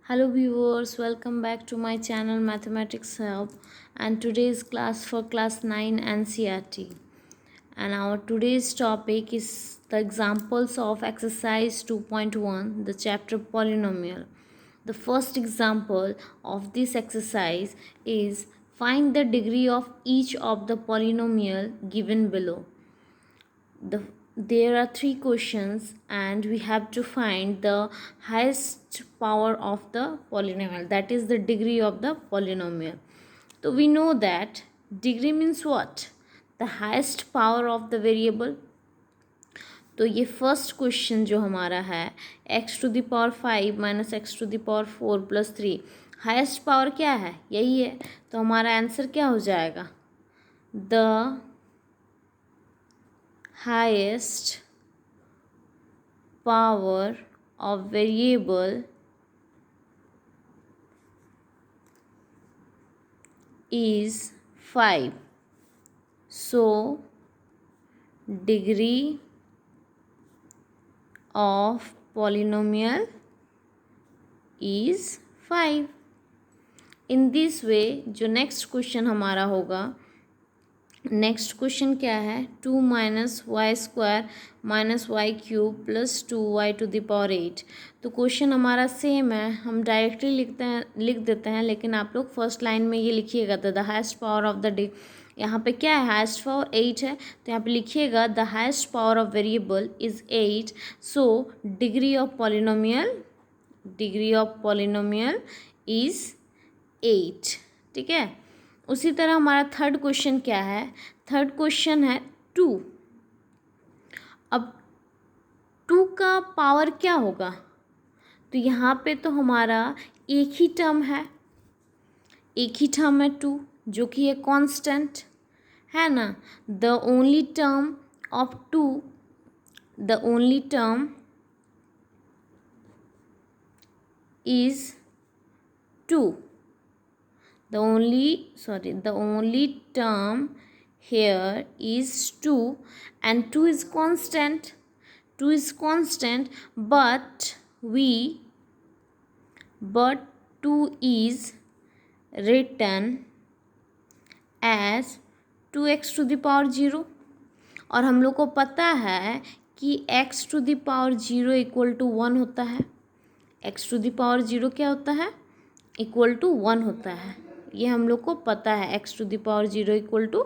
Hello viewers, welcome back to my channel Mathematics Hub, and today's class for class 9 NCERT. And our today's topic is the examples of exercise 2.1, the chapter polynomial. The first example of this exercise is find the degree of each of the polynomial given below. There are three questions and we have to find the highest power of the polynomial, that is the degree of the polynomial. So we know that degree means what? The highest power of the variable. तो ये first question जो हमारा है x to the power 5 minus x to the power 4 plus 3, highest power क्या है? यही है. तो हमारा आंसर क्या हो जाएगा? The highest power of variable is 5. So degree of polynomial is 5. In this way जो नेक्स्ट क्वेश्चन हमारा होगा, नेक्स्ट क्वेश्चन क्या है? 2 minus y square minus y cube plus 2y to the power 8. तो क्वेश्चन हमारा सेम है, हम directly लिख देते हैं, लेकिन आप लोग फर्स्ट लाइन में ये लिखिएगा the highest power of the यहाँ पे क्या है? हाइस्ट पावर 8 है, तो यहाँ पे लिखिएगा the highest power of variable is 8. So degree of polynomial is 8. ठीक है. उसी तरह हमारा थर्ड क्वेश्चन क्या है? थर्ड क्वेश्चन है 2. अब 2 का पावर क्या होगा? तो यहाँ पे तो हमारा एक ही टर्म है 2, जो कि है कांस्टेंट, है ना. The only term is 2. The only term here is 2, and 2 is constant. But 2 is written as 2x to the power 0. और हम लोग को पता है कि x to the power 0 equal to 1 होता है. x to the power 0 क्या होता है? इक्वल टू 1 होता है. ये हम लोग को पता है, x to the power 0 equal to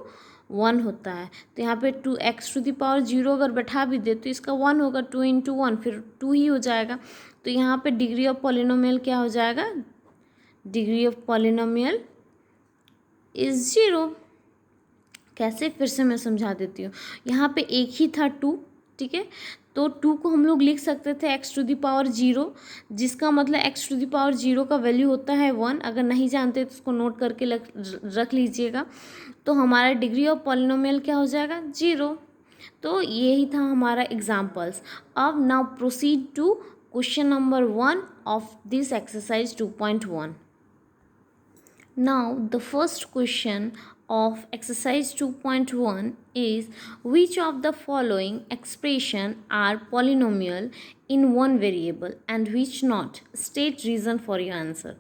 1 होता है. तो यहाँ पे 2x टू द पावर 0 अगर बैठा भी दे तो इसका 1 होगा. 2 इंटू 1 फिर 2 ही हो जाएगा. तो यहाँ पे डिग्री ऑफ पॉलिनोमियल क्या हो जाएगा? Degree of polynomial is 0. कैसे? फिर से मैं समझा देती हूँ. यहाँ पे एक ही था 2. ठीक है. तो 2 को हम लोग लिख सकते थे x टू द पावर 0, जिसका मतलब x टू द पावर 0 का वैल्यू होता है 1. अगर नहीं जानते तो उसको नोट करके रख लीजिएगा. तो हमारा डिग्री ऑफ पॉलिनोमियल क्या हो जाएगा? 0. तो यही था हमारा एग्जाम्पल्स. अब now proceed to question number 1 of this exercise 2.1. Now the first question of exercise 2.1 is which of the following expression are polynomial in one variable and which not? State reason for your answer.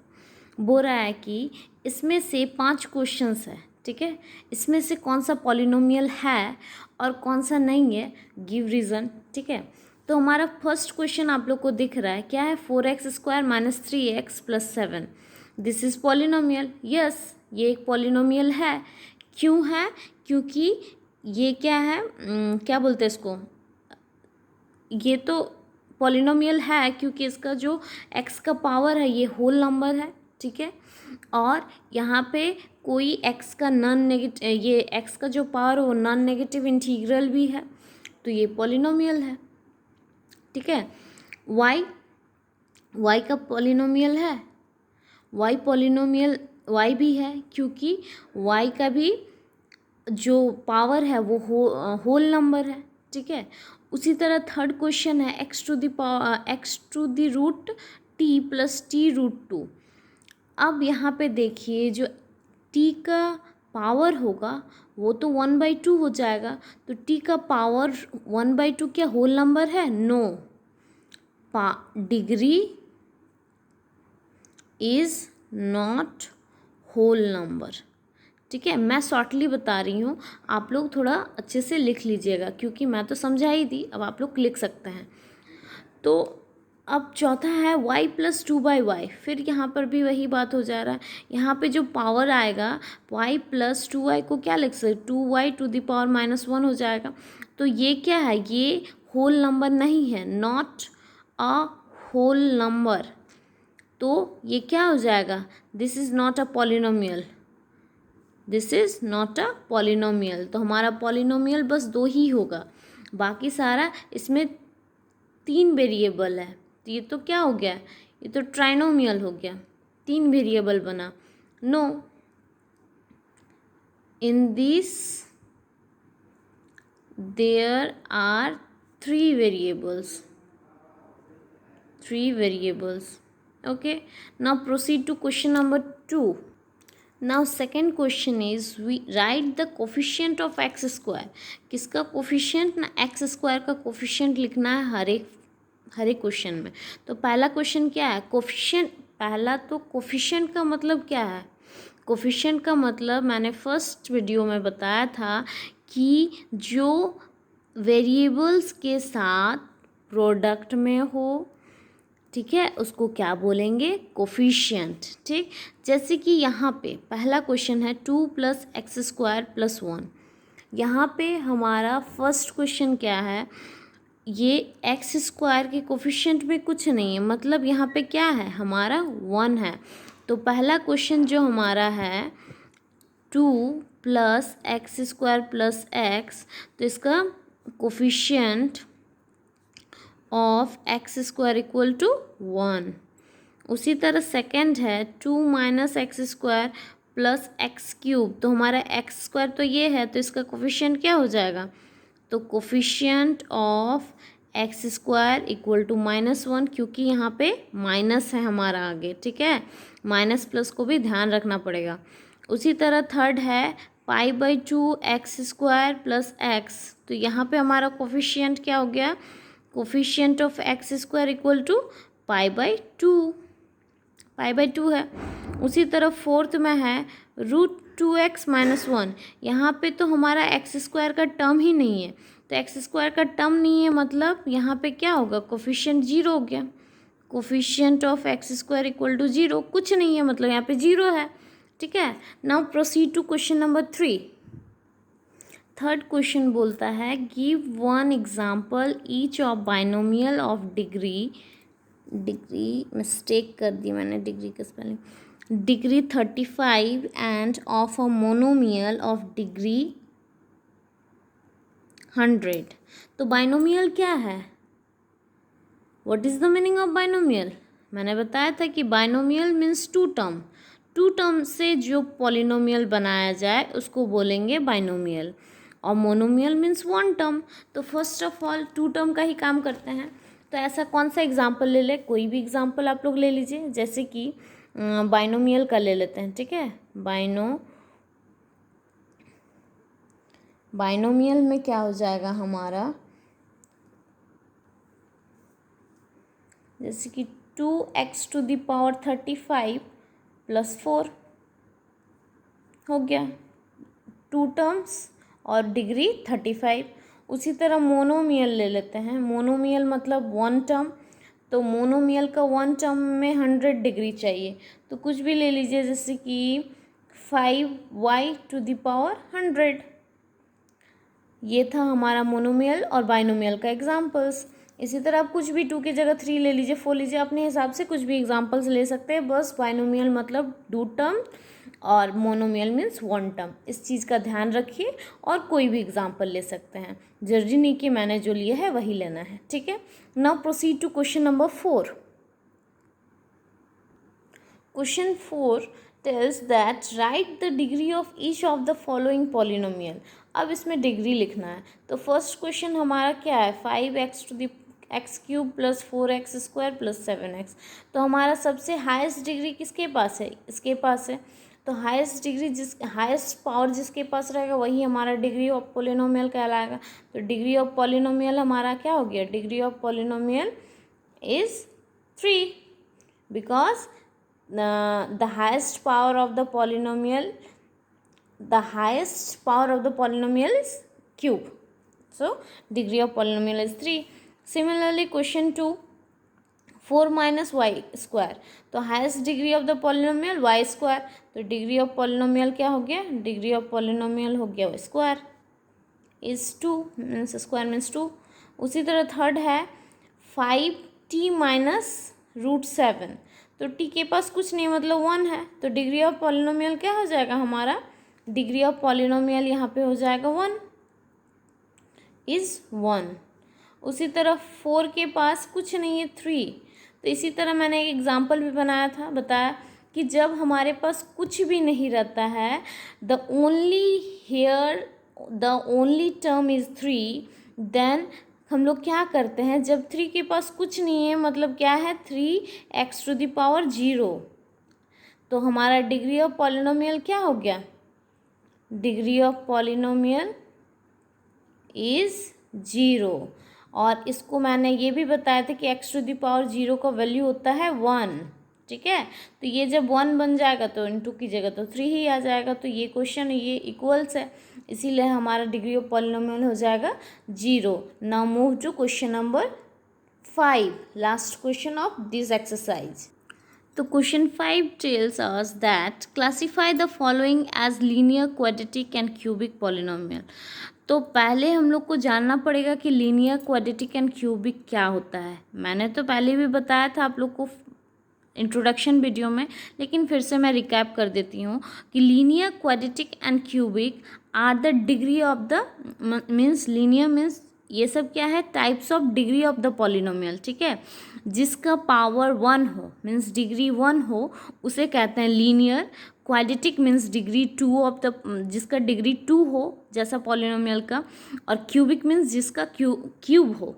बोल रहा है कि इसमें से 5 questions है. ठीक है. इसमें से कौन सा पॉलिनोमियल है और कौन सा नहीं है, गिव रीज़न. ठीक है. तो हमारा फर्स्ट क्वेश्चन आप लोग को दिख रहा है क्या है? 4x square minus 3x plus 7. This is polynomial. Yes, ये एक पॉलिनोमियल है. क्यों है? क्योंकि ये क्या है, क्या बोलते हैं इसको, ये तो पॉलिनोमियल है क्योंकि इसका जो x का पावर है ये होल नंबर है. ठीक है. और यहाँ पे कोई x का नॉन नेगेटिव, ये x का जो पावर है वो नॉन नेगेटिव इंटीग्रल भी है, तो ये पॉलिनोमियल है. ठीक है. y का पॉलिनोमियल है. y भी है क्योंकि y का भी जो पावर है वो होल नंबर है. ठीक है. उसी तरह थर्ड क्वेश्चन है x to the root t plus t root 2. अब यहाँ पे देखिए जो t का पावर होगा वो तो 1/2 हो जाएगा. तो t का पावर 1/2 क्या होल नंबर है? No. Degree is not whole number. ठीक है, मैं शॉर्टली बता रही हूँ, आप लोग थोड़ा अच्छे से लिख लीजिएगा, क्योंकि मैं तो समझा ही दी, अब आप लोग लिख सकते हैं। तो अब चौथा है y प्लस 2/y। फिर यहाँ पर भी वही बात हो जा रहा है, यहाँ पे जो पावर आएगा y प्लस 2y को क्या लिख सकते, 2y⁻⁻1 हो जाएगा। तो ये क्या है, ये होल नंबर नहीं है, नॉट अ होल नंबर। तो ये क्या हो जाएगा, this is not a polynomial, this is not a polynomial. तो हमारा पॉलिनोमियल बस 2 ही होगा, बाकी सारा इसमें 3 वेरिएबल है। तो ये तो क्या हो गया, ये तो ट्राइनोमियल हो गया, 3 वेरिएबल बना। No, in this there are 3 variables, 3 variables. okay, now proceed to question number 2. Now second question is we write the coefficient of x square. किसका कोफिशिएंट ना, एक्स स्क्वायर का कोफिशिएंट लिखना है हर एक क्वेश्चन में। तो पहला क्वेश्चन क्या है, कोफिशिएंट। पहला तो कोफिशिएंट का मतलब क्या है, कोफिशिएंट का मतलब मैंने फर्स्ट वीडियो में बताया था कि जो वेरिएबल्स के साथ प्रोडक्ट में हो, ठीक है, उसको क्या बोलेंगे, कोफिशिएंट। ठीक, जैसे कि यहाँ पे पहला क्वेश्चन है 2 + x² + 1। यहाँ पे हमारा फर्स्ट क्वेश्चन क्या है, ये x² के कोफिशिएंट में कुछ नहीं है, मतलब यहाँ पे क्या है, हमारा 1 है। तो पहला क्वेश्चन जो हमारा है 2 + x² + x, तो इसका कोफिशिएंट ऑफ x² = 1। उसी तरह सेकंड है 2 - x² + x³। तो हमारा x² तो ये है, तो इसका कोफिशिएंट क्या हो जाएगा, तो कोफिशिएंट ऑफ x² = -1, क्योंकि यहाँ पे माइनस है हमारा आगे। ठीक है, माइनस प्लस को भी ध्यान रखना पड़ेगा। उसी तरह थर्ड है π/2 x² + x। तो यहाँ पे हमारा कोफिशिएंट क्या हो गया, कोफिशिएंट ऑफ x² = π/2, π/2 है। उसी तरह फोर्थ में है √2x - 1। यहाँ पे तो हमारा x² का टर्म ही नहीं है, तो x² का टर्म नहीं है, मतलब यहाँ पे क्या होगा, कोफिशिएंट 0 हो गया। कोफिशिएंट ऑफ x² = 0, कुछ नहीं है, मतलब यहाँ पे 0 है। ठीक है, now proceed to question number 3। Third question बोलता है give 1 example each of binomial of degree mistake कर दी मैंने, डिग्री का spelling, degree 35 and of a monomial of degree 100। तो बाइनोमियल क्या है, what is the meaning of binomial. मैंने बताया था कि बाइनोमियल मीन्स 2 टर्म से जो पॉलिनोमियल बनाया जाए उसको बोलेंगे बाइनोमियल, और मोनोमियल मीन्स 1 टर्म। तो फर्स्ट ऑफ ऑल 2 टर्म का ही काम करते हैं। तो ऐसा कौन सा एग्जाम्पल ले ले, कोई भी एग्जाम्पल आप लोग ले लीजिए, जैसे कि बाइनोमियल का ले लेते हैं। ठीक है, बाइनोमियल में क्या हो जाएगा हमारा, जैसे कि 2x⁵ + 4 हो गया, 2 टर्म्स और डिग्री 35। उसी तरह मोनोमियल ले लेते हैं। मोनोमियल मतलब 1 टर्म, तो मोनोमियल का 1 टर्म में 100 डिग्री चाहिए, तो कुछ भी ले लीजिए, जैसे कि 5y⁻100। ये था हमारा मोनोमियल और बाइनोमियल का एग्जाम्पल्स। इसी तरह आप कुछ भी 2 की जगह 3 ले लीजिए, 4 लीजिए, अपने हिसाब से कुछ भी एग्जाम्पल्स ले सकते हैं। बस बाइनोमियल मतलब 2 टर्म और मोनोमियल मीन्स 1 टर्म, इस चीज़ का ध्यान रखिए। और कोई भी एग्जाम्पल ले सकते हैं, जरूरी नहीं कि मैंने जो लिया है वही लेना है। ठीक है, now proceed to question number 4। Question 4 tells that write the degree of each of the following polynomial। अब इसमें डिग्री लिखना है। तो फर्स्ट क्वेश्चन हमारा क्या है, 5x³ + 4x² + 7x। तो हमारा सबसे हाईएस्ट डिग्री किसके पास है, इसके पास है। तो हाईएस्ट डिग्री हाईएस्ट पावर जिसके पास रहेगा वही हमारा डिग्री ऑफ पॉलिनोमियल कहलाएगा। तो डिग्री ऑफ पॉलिनोमियल हमारा क्या हो गया, degree of polynomial is 3, because the highest power of the polynomial is cube. So degree of polynomial is 3. Similarly, question 2, 4 minus y square. तो highest degree of the polynomial y square. तो degree of polynomial क्या हो गया? Degree of polynomial हो गया y square is 2 means square means 2. उसी तरह third है 5t माइनस √7. तो t के पास कुछ नहीं मतलब 1 है. तो डिग्री ऑफ पॉलिनोमियल क्या हो जाएगा हमारा? डिग्री ऑफ पॉलिनोमियल यहाँ पे हो जाएगा 1 इज़ 1. उसी तरह 4 के पास कुछ नहीं है 3. तो इसी तरह मैंने एक एग्जांपल भी बताया कि जब हमारे पास कुछ भी नहीं रहता है, the only term is 3, then हम लोग क्या करते हैं? जब 3 के पास कुछ नहीं है मतलब क्या है? 3x⁻0. तो हमारा डिग्री ऑफ पॉलिनोमियल क्या हो गया? Degree of polynomial is 0. और इसको मैंने ये भी बताया था कि x⁻0 का वैल्यू होता है 1. ठीक है, तो ये जब 1 बन जाएगा तो इंटू की जगह तो 3 ही आ जाएगा. तो ये क्वेश्चन ये इक्वल्स है, इसीलिए हमारा डिग्री ऑफ पॉलिनोमियल हो जाएगा 0. Now move to question number 5, last question of this exercise. तो question 5 tells us that classify the following as linear, quadratic and cubic polynomial. तो पहले हम लोग को जानना पड़ेगा कि लीनियर, क्वाड्रेटिक एंड क्यूबिक क्या होता है. मैंने तो पहले भी बताया था आप लोग को इंट्रोडक्शन वीडियो में, लेकिन फिर से मैं रिकैप कर देती हूँ कि linear, quadratic and cubic are the degree of the means linear means ये सब क्या है? Types of degree of the polynomial. ठीक है, जिसका पावर 1 हो मीन्स डिग्री 1 हो उसे कहते हैं linear. Quadratic means degree 2 of the जिसका डिग्री 2 हो जैसा पॉलिनोमियल का. और क्यूबिक मीन्स जिसका क्यूब हो,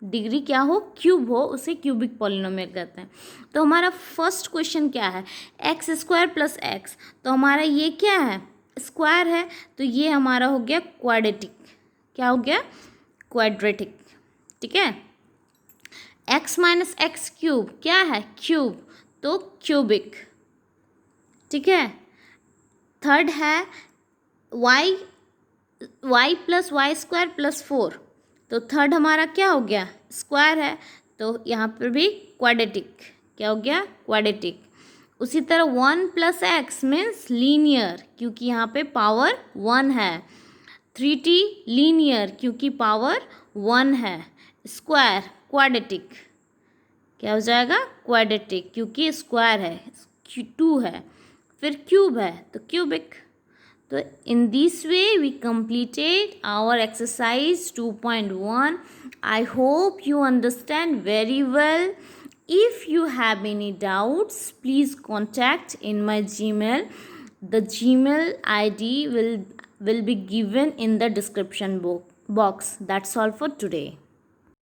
डिग्री क्या हो? क्यूब हो, उसे क्यूबिक पॉलिनोमियल कहते हैं. तो हमारा फर्स्ट क्वेश्चन क्या है? x² + x. तो हमारा ये क्या है? स्क्वायर है, तो ये हमारा हो गया क्वाड्रेटिक. क्या हो गया? क्वाड्रेटिक. ठीक है, x - x³ क्या है? क्यूब, तो क्यूबिक. ठीक है, थर्ड है y + y² + 4. तो थर्ड हमारा क्या हो गया? स्क्वायर है, तो यहाँ पर भी क्वाड्रेटिक. क्या हो गया? क्वाड्रेटिक. उसी तरह 1 + x मीन्स लीनियर क्योंकि यहाँ पे पावर 1 है. 3t लीनियर क्योंकि पावर 1 है. Square quadratic. क्या हो जाएगा? क्वाड्रेटिक क्योंकि स्क्वायर है, 2 है. फिर क्यूब है तो क्यूबिक. तो in this way we completed our exercise 2.1. I hope you understand very well. If you have any doubts, please contact in my Gmail. The Gmail ID will be given in the description box. That's all for today.